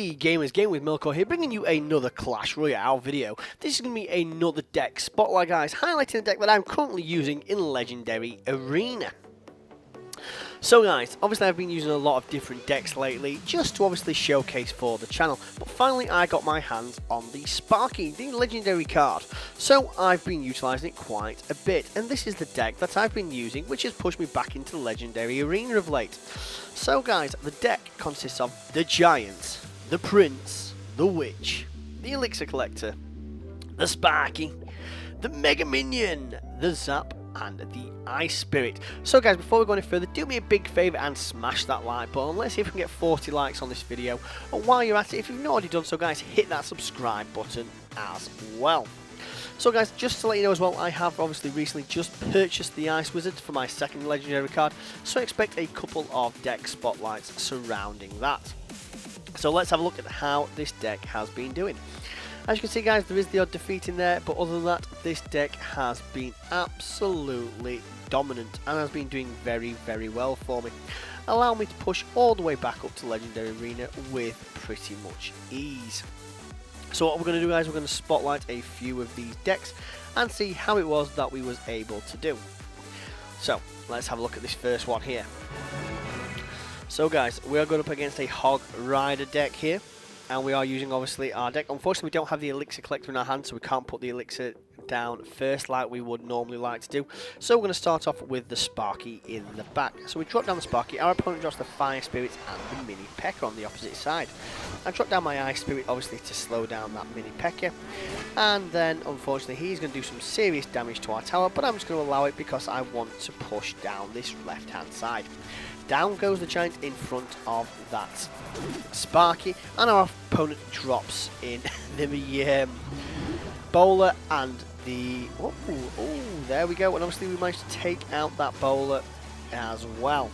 Hey gamers, GamingWithMelkor here, bringing you another Clash Royale video. This is going to be another deck spotlight, guys, highlighting the deck that I'm currently using in Legendary Arena. So guys, obviously I've been using a lot of different decks lately, just to obviously showcase for the channel, but finally I got my hands on the Sparky, the legendary card. So I've been utilising it quite a bit, and this is the deck that I've been using, which has pushed me back into the Legendary Arena of late. So guys, the deck consists of the Giant, the Prince, the Witch, the Elixir Collector, the Sparky, the Mega Minion, the Zap, and the Ice Spirit. So guys, before we go any further, do me a big favour and smash that like button. Let's see if we can get 40 likes on this video. And while you're at it, if you've not already done so guys, hit that subscribe button as well. So guys, just to let you know as well, I have obviously recently just purchased the Ice Wizard for my second legendary card, so expect a couple of deck spotlights surrounding that. So let's have a look at how this deck has been doing. As you can see guys, there is the odd defeat in there, but other than that, this deck has been absolutely dominant and has been doing very, very well for me. Allow me to push all the way back up to Legendary Arena with pretty much ease. So what we're going to do guys, we're going to spotlight a few of these decks and see how it was that we was able to do. So let's have a look at this first one here. So guys, we are going up against a Hog Rider deck here. And we are using obviously our deck. Unfortunately we don't have the Elixir Collector in our hand, so we can't put the Elixir down first like we would normally like to do. So we're going to start off with the Sparky in the back. So we drop down the Sparky, our opponent drops the Fire Spirit and the Mini P.E.K.K.A on the opposite side. I drop down my Ice Spirit obviously to slow down that Mini P.E.K.K.A. And then unfortunately he's going to do some serious damage to our tower, but I'm just going to allow it because I want to push down this left hand side. Down goes the Giant in front of that Sparky, and our opponent drops in the bowler and the... Oh, there we go, and obviously we managed to take out that bowler as well.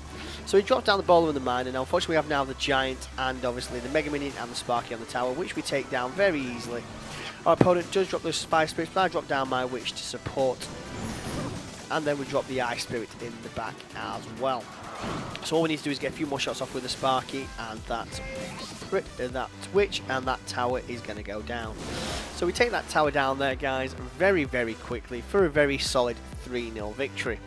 So he dropped down the bowler and the mine, and unfortunately we have now the Giant and obviously the Mega Minion and the Sparky on the tower, which we take down very easily. Our opponent does drop those Fire Spirits, but I drop down my Witch to support, and then we drop the Ice Spirit in the back as well. So all we need to do is get a few more shots off with the Sparky and that Witch, and that tower is going to go down. So we take that tower down there guys very, very quickly for a very solid 3-0 victory.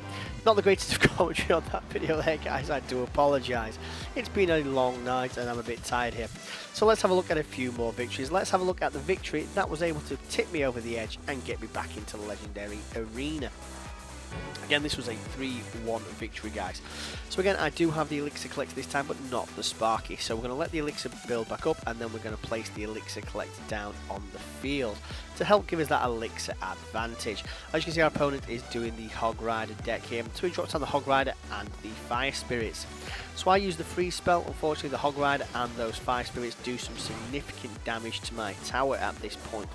Not the greatest of commentary on that video there guys, I do apologise. It's been a long night and I'm a bit tired here. So let's have a look at a few more victories. Let's have a look at the victory that was able to tip me over the edge and get me back into the Legendary Arena. Again, this was a 3-1 victory, guys. So again, I do have the Elixir Collector this time, but not the Sparky. So we're going to let the Elixir build back up, and then we're going to place the Elixir Collector down on the field to help give us that Elixir advantage. As you can see, our opponent is doing the Hog Rider deck here. So he drops on the Hog Rider and the Fire Spirits. So I use the freeze spell. Unfortunately, the Hog Rider and those Fire Spirits do some significant damage to my tower at this point.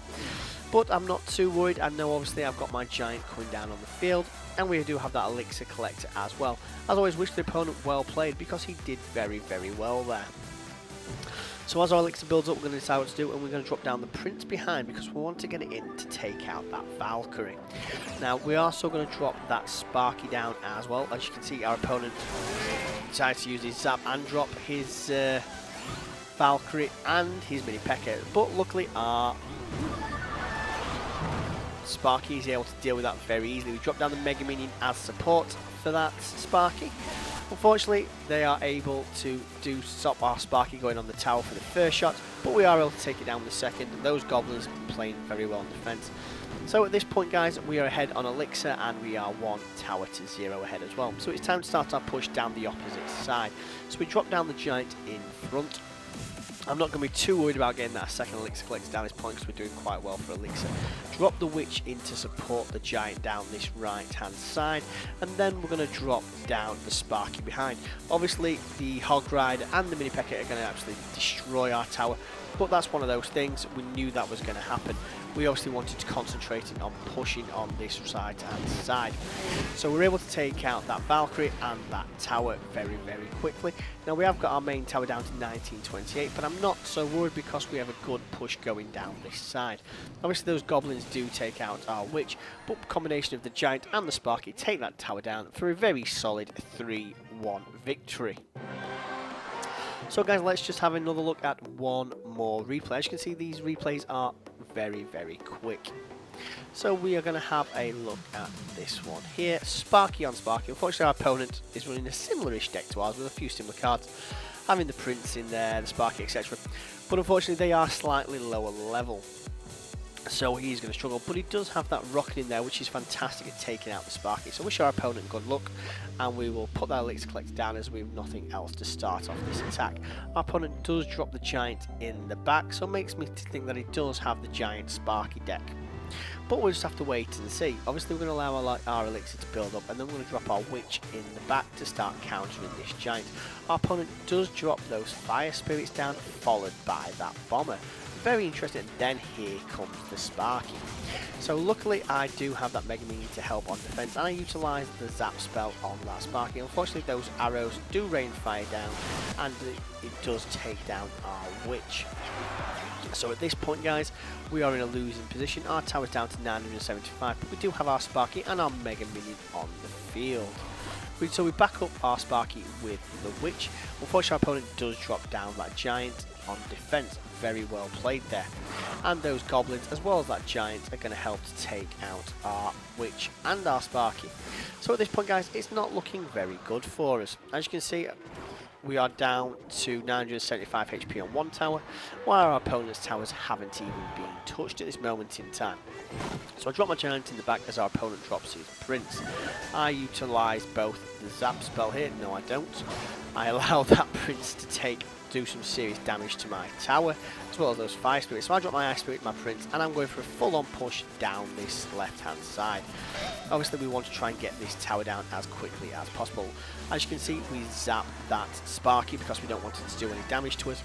But I'm not too worried. I know obviously I've got my Giant coming down on the field, and we do have that Elixir Collector as well. As always, wish the opponent well played because he did very, very well there. So as our Elixir builds up, we're going to decide what to do, and we're going to drop down the Prince behind because we want to get it in to take out that Valkyrie. Now, we are also going to drop that Sparky down as well. As you can see, our opponent decides to use his Zap and drop his Valkyrie and his Mini P.E.K.K.A. But luckily, our Sparky is able to deal with that very easily. We drop down the Mega Minion as support for that Sparky. Unfortunately, they are able to stop our Sparky going on the tower for the first shot, but we are able to take it down with the second. Those goblins playing very well in defense. So at this point, guys, we are ahead on Elixir, and we are 1 tower to 0 ahead as well. So it's time to start our push down the opposite side. So we drop down the Giant in front. I'm not going to be too worried about getting that second Elixir Collector down this point because we're doing quite well for Elixir. Drop the Witch in to support the Giant down this right hand side, and then we're going to drop down the Sparky behind. Obviously the Hog Rider and the Mini P.E.K.K.A are going to absolutely destroy our tower, but that's one of those things. We knew that was going to happen. We obviously wanted to concentrate on pushing on this right hand side. So we're able to take out that Valkyrie and that tower very, very quickly. Now we have got our main tower down to 1928, but I'm not so worried because we have a good push going down this side. Obviously those goblins do take out our Witch, but the combination of the Giant and the Sparky take that tower down for a very solid 3-1 victory. So guys, let's just have another look at one more replay. As you can see, these replays are very, very quick. So we are going to have a look at this one here, Sparky on Sparky. Unfortunately, our opponent is running a similar-ish deck to ours with a few similar cards, having the Prince in there, the Sparky, etc. But unfortunately, they are slightly lower level, so he's going to struggle. But he does have that rocket in there, which is fantastic at taking out the Sparky. So wish our opponent good luck, and we will put that elixir collector down as we have nothing else to start off this attack. Our opponent does drop the Giant in the back, so it makes me think that he does have the Giant Sparky deck. But we'll just have to wait and see. Obviously, we're going to allow our elixir to build up, and then we're going to drop our witch in the back to start countering this giant. Our opponent does drop those fire spirits down, followed by that bomber. Very interesting. Then here comes the Sparky. So luckily, I do have that Mega Minion to help on defense, and I utilise the zap spell on that Sparky. Unfortunately, those arrows do rain fire down, and it does take down our witch. So at this point, guys, we are in a losing position. Our tower's down to 975, but we do have our Sparky and our Mega Minion on the field. So we back up our Sparky with the Witch. Unfortunately, our opponent does drop down that Giant on defense. Very well played there. And those Goblins, as well as that Giant, are going to help to take out our Witch and our Sparky. So at this point, guys, it's not looking very good for us. As you can see, we are down to 975 HP on one tower, while our opponent's towers haven't even been touched at this moment in time. So I drop my Giant in the back as our opponent drops his Prince. I utilise both the zap spell here. No, I don't. I allow that Prince to do some serious damage to my tower, as well as those fire spirits. So I drop my ice spirit, my Prince, and I'm going for a full-on push down this left-hand side. Obviously, we want to try and get this tower down as quickly as possible. As you can see, we zap that Sparky because we don't want it to do any damage to us.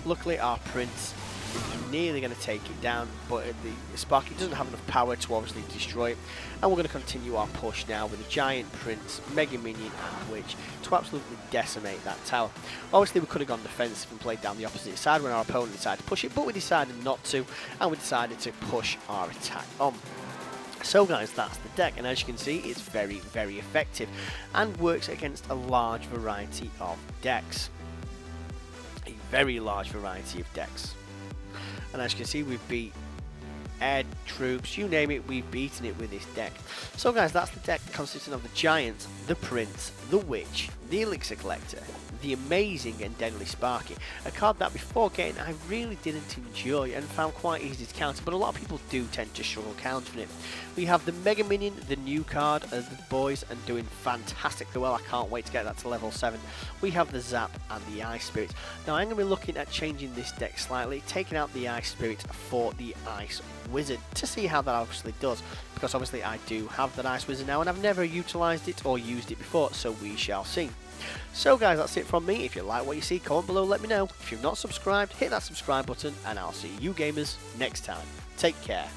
Luckily, our Prince is nearly going to take it down, but the Sparky doesn't have enough power to obviously destroy it. And we're going to continue our push now with the Giant, Prince, Mega Minion and Witch to absolutely decimate that tower. Obviously, we could have gone defensive and played down the opposite side when our opponent decided to push it, but we decided not to, and we decided to push our attack on. So guys, that's the deck, and as you can see, it's very, very effective and works against a large variety of decks. A very large variety of decks. And as you can see, we've beat air troops, you name it, we've beaten it with this deck. So guys, that's the deck consisting of the Giant, the Prince, the Witch, the Elixir Collector, the amazing and deadly Sparky, a card that before getting I really didn't enjoy and found quite easy to counter, but a lot of people do tend to struggle countering it. We have the Mega Minion, the new card, the boys, and doing fantastically well. I can't wait to get that to level 7. We have the Zap and the Ice Spirit. Now I'm going to be looking at changing this deck slightly, taking out the Ice Spirit for the Ice Wizard to see how that obviously does, because obviously I do have that Ice Wizard now and I've never utilised it or used it before, so we shall see. So guys, that's it from me. If you like what you see, comment below, let me know. If you've not subscribed, hit that subscribe button, and I'll see you gamers next time. Take care.